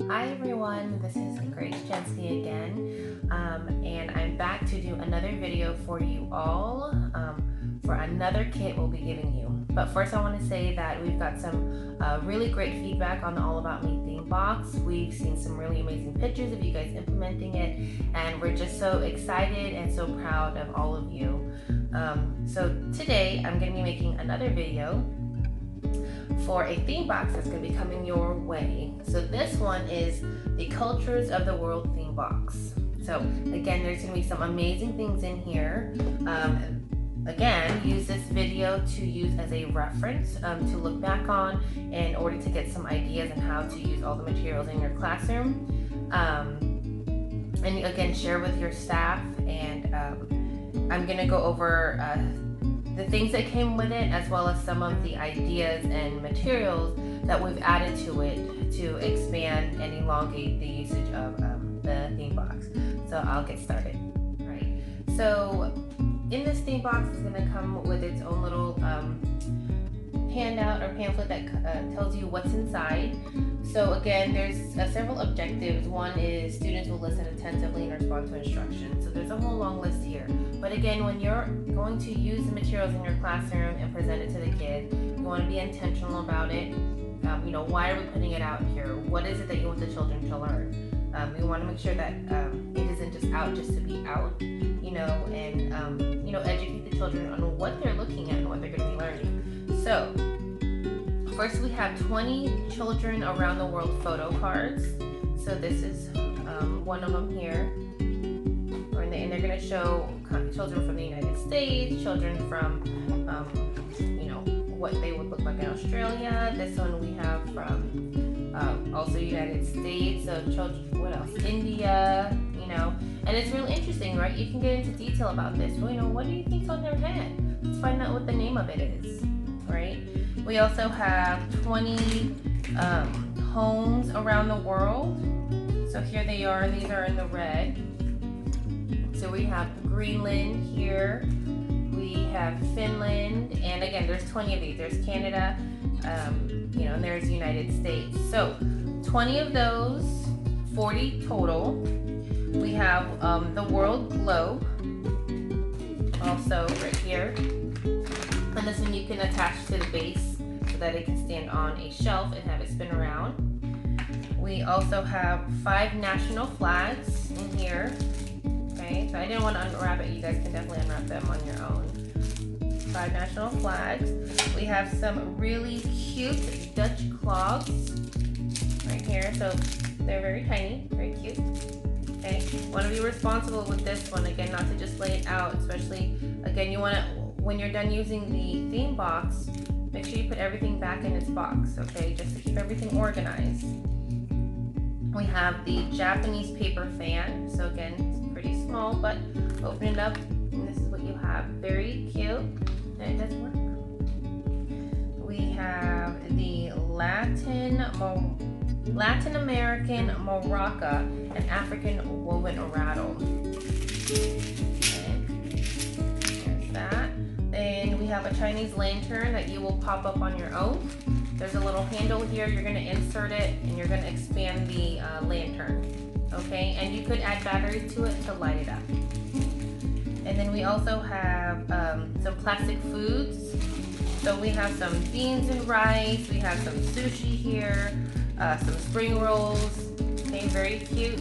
Hi everyone, this is Grace Jensen again, and I'm back to do another video for you all for another kit we'll be giving you. But first I want to say that we've got some really great feedback on the All About Me theme box. We've seen some really amazing pictures of you guys implementing it, and we're just so excited and so proud of all of you. So today I'm going to be making another video for a theme box that's going to be coming your way. So this one is the Cultures of the World theme box. So again, there's going to be some amazing things in here. Again, use this video to use as a reference to look back on in order to get some ideas on how to use all the materials in your classroom. And again, share with your staff, and I'm going to go over the things that came with it, as well as some of the ideas and materials that we've added to it to expand and elongate the usage of the theme box. So I'll get started. Right. So in this theme box, it's going to come with its own little handout or pamphlet that tells you what's inside. So again, there's several objectives. One is students will listen attentively and respond to instruction. So there's a whole long list here. But again, when you're going to use the materials in your classroom and present it to the kids, you want to be intentional about it. Why are we putting it out here? What is it that you want the children to learn? We want to make sure that it isn't just out just to be out, and educate the children on what they're looking at and what they're going to be learning. So first, we have 20 children around the world photo cards. So this is one of them here. And they're going to show children from the United States, children from, what they would look like in Australia. This one we have from also United States. So children, what else? India, And it's really interesting, right? You can get into detail about this. Well, what do you think's on their head? Let's find out what the name of it is, right? We also have 20 homes around the world. So here they are. These are in the red. So we have Greenland here. We have Finland. And again, there's 20 of these. There's Canada, and there's United States. So 20 of those, 40 total. We have the world globe also right here. And this one you can attach to the base so that it can stand on a shelf and have it spin around. We also have 5 national flags in here. Okay, so I didn't want to unwrap it. You guys can definitely unwrap them on your own. 5 national flags. We have some really cute Dutch clogs right here. So they're very tiny, very cute. Okay, want to be responsible with this one. Again, not to just lay it out, especially, again, you want to, when you're done using the theme box, make sure you put everything back in its box, okay, just to keep everything organized. We have the Japanese paper fan. So again, it's pretty small, but open it up, and this is what you have. Very cute, and it does work. We have the Latin American maraca and African woven rattle. Okay, there's that. Then we have a Chinese lantern that you will pop up on your own. There's a little handle here. You're going to insert it, and you're going to expand the lantern. Okay, and you could add batteries to it to light it up. And then we also have some plastic foods. So we have some beans and rice. We have some sushi here. Some spring rolls. Okay, very cute.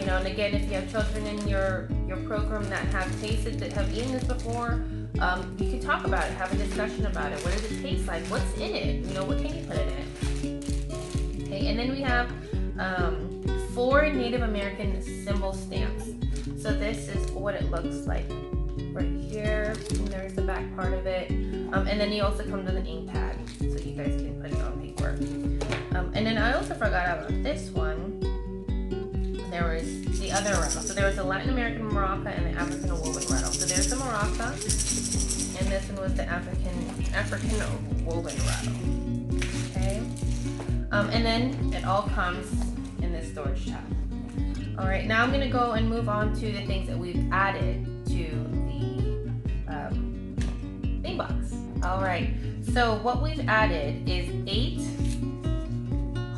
And again, if you have children in your program that have tasted, that have eaten this before, you can talk about it, have a discussion about it. What does it taste like? What's in it? What can you put in it? Okay, and then we have 4 Native American symbol stamps. So this is what it looks like right here. And there's the back part of it. And then you also come with an ink pad, so you guys can put it on paper. And then I also forgot about this one. There was the other rattle. So there was the Latin American maraca and the African woven rattle. So there's the maraca, and this one was the African woven rattle. Okay. And then it all comes in this storage tub. All right. Now I'm going to go and move on to the things that we've added to the theme box. All right. So what we've added is 8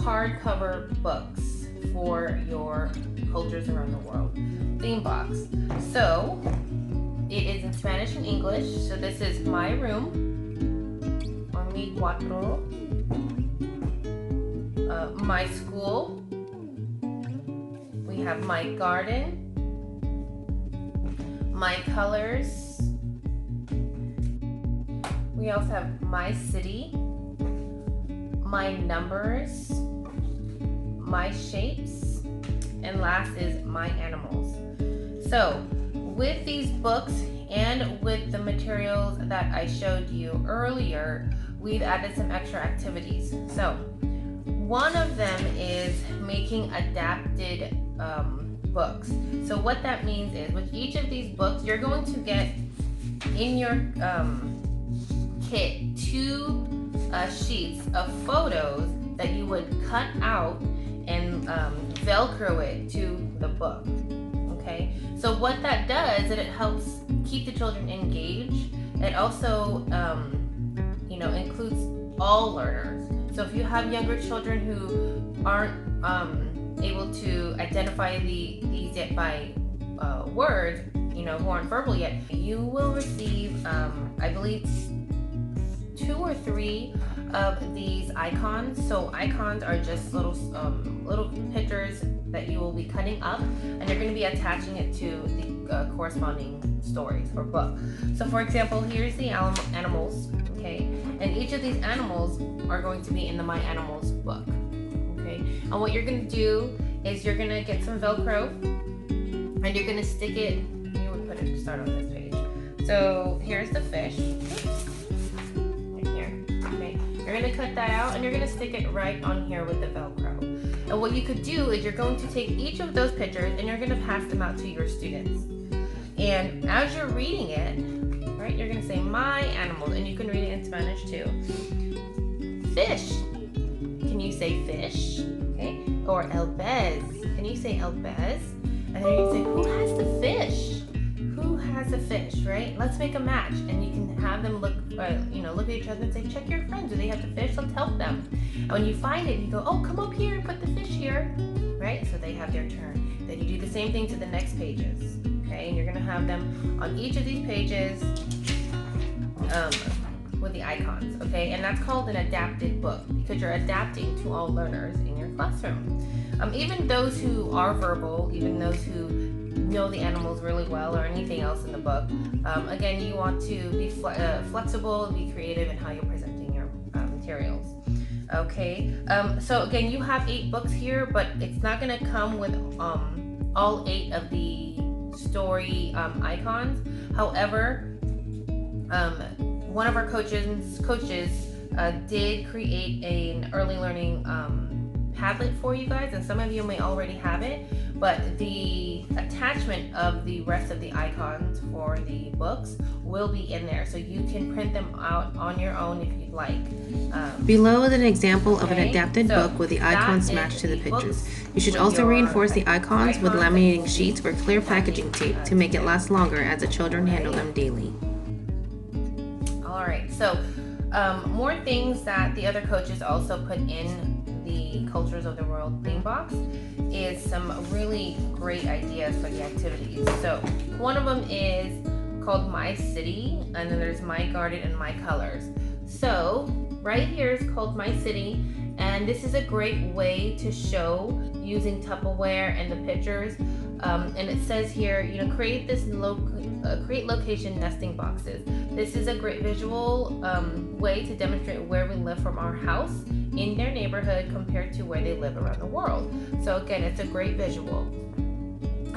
hardcover books for your cultures around the world theme box. So it is in Spanish and English. So this is my room, or mi cuarto, my school. We have my garden, my colors. We also have my city, my numbers, my shapes, and last is my animals. So with these books and with the materials that I showed you earlier, we've added some extra activities. So one of them is making adapted books. So what that means is with each of these books, you're going to get in your kit 2 sheets of photos that you would cut out and Velcro it to the book. Okay, so what that does is it helps keep the children engaged. It also includes all learners. So if you have younger children who aren't able to identify these yet by words, who aren't verbal yet, you will receive, I believe, 2 or 3 of these icons. So icons are just little pictures that you will be cutting up, and you're going to be attaching it to the corresponding stories or book. So for example, here's the animals, okay, and each of these animals are going to be in the My Animals book, okay. And what you're going to do is you're going to get some Velcro and you're going to stick it. You would put it start on this page. So here's the fish. You're going to cut that out and you're going to stick it right on here with the Velcro. And what you could do is you're going to take each of those pictures and you're going to pass them out to your students. And as you're reading it, right, you're going to say my animals, and you can read it in Spanish too. Fish. Can you say fish? Okay. Or el pez. Can you say el pez? And then you can say who has the fish? Who has a fish, right? Let's make a match, and you can have them look at each other and say, check your friends. Do they have the fish? Let's help them. And when you find it, you go, oh, come up here and put the fish here, right? So they have their turn. Then you do the same thing to the next pages, okay? And you're gonna have them on each of these pages with the icons, okay? And that's called an adapted book because you're adapting to all learners in your classroom. Even those who are verbal, even those who know the animals really well or anything else in the book. Again, you want to be flexible and be creative in how you're presenting your materials. Okay, so again, you have 8 books here, but it's not going to come with all 8 of the story icons. However, one of our coaches did create an early learning Padlet for you guys, and some of you may already have it, but the attachment of the rest of the icons for the books will be in there, so you can print them out on your own if you'd like. Below is an example of an adapted book with the icons matched to the pictures. You should also reinforce the icons with laminating sheets or clear packaging tape to make it last longer as the children handle them daily. Alright, so more things that the other coaches also put in the Cultures of the World theme box is some really great ideas for the activities. So one of them is called My City, and then there's My Garden and My Colors. So right here is called My City, and this is a great way to show using Tupperware and the pictures. And it says here, create create location nesting boxes. This is a great visual way to demonstrate where we live from our house in their neighborhood compared to where they live around the world. So again, it's a great visual.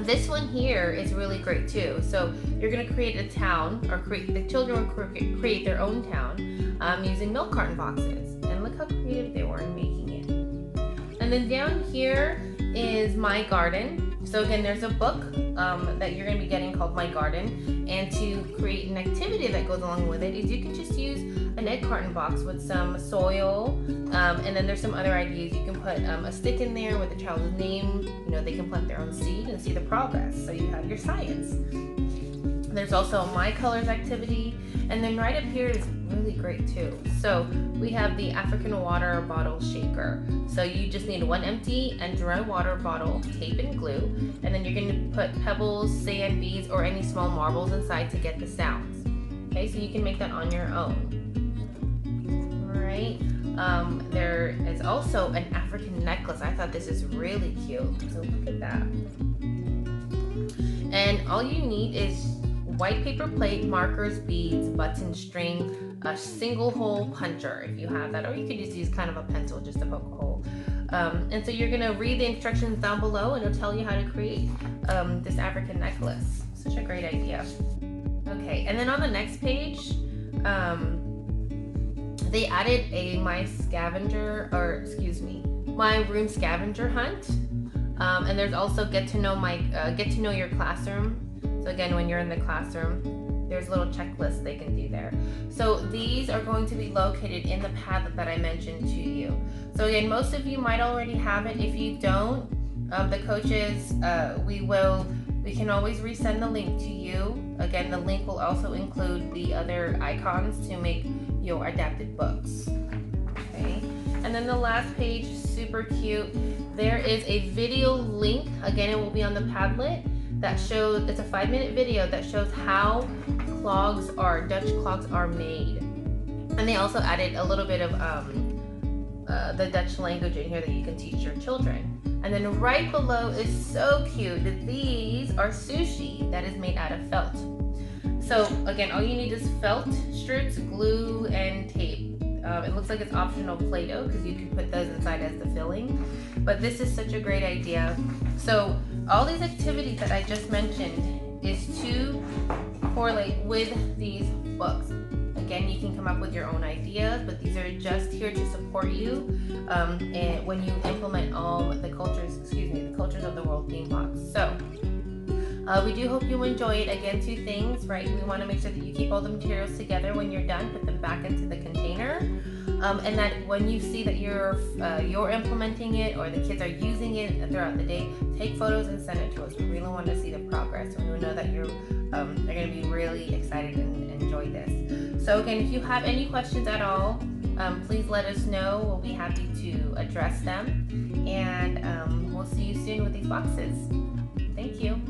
This one here is really great too. So you're going to create a town, or the children will create their own town using milk carton boxes. And look how creative they were in making it. And then down here is My Garden. So again, there's a book that you're going to be getting called My Garden, and to create an activity that goes along with it is you can just use an egg carton box with some soil, and then there's some other ideas. You can put a stick in there with the child's name. They can plant their own seed and see the progress. So you have your science. There's also a My Colors activity, and then right up here is really great too. So we have the African water bottle shaker. So you just need one empty and dry water bottle, tape and glue, and then you're going to put pebbles, sand, beads, or any small marbles inside to get the sounds. Okay, so you can make that on your own. All right. There is also an African necklace. I thought this is really cute. So look at that. And all you need is white paper plate, markers, beads, button string, a single hole puncher if you have that, or you could just use kind of a pencil just to poke a hole. And so you're gonna read the instructions down below and it'll tell you how to create this African necklace. Such a great idea. Okay, and then on the next page, they added a my room scavenger hunt. And there's also get to know your classroom. So again, when you're in the classroom, there's a little checklist they can do there. So these are going to be located in the Padlet that I mentioned to you. So again, most of you might already have it. If you don't, the coaches, we can always resend the link to you. Again, the link will also include the other icons to make your adapted books. Okay. And then the last page, super cute. There is a video link. Again, it will be on the Padlet that shows, it's a 5-minute video that shows how Dutch clogs are made. And they also added a little bit of the Dutch language in here that you can teach your children. And then right below is so cute. These are sushi that is made out of felt. So again, all you need is felt strips, glue, and tape. It looks like it's optional Play-Doh because you can put those inside as the filling. But this is such a great idea. So all these activities that I just mentioned is to correlate with these books. Again, you can come up with your own ideas, but these are just here to support you and when you implement all the cultures of the world theme box. So we do hope you enjoy it. Again, 2 things, right? We want to make sure that you keep all the materials together when you're done, put them back into the container, and that when you see that you're implementing it or the kids are using it throughout the day, take photos and send it to us. We really want to see the progress, and we know that they're going to be really excited and enjoy this. So again, if you have any questions at all, please let us know. We'll be happy to address them, and we'll see you soon with these boxes. Thank you.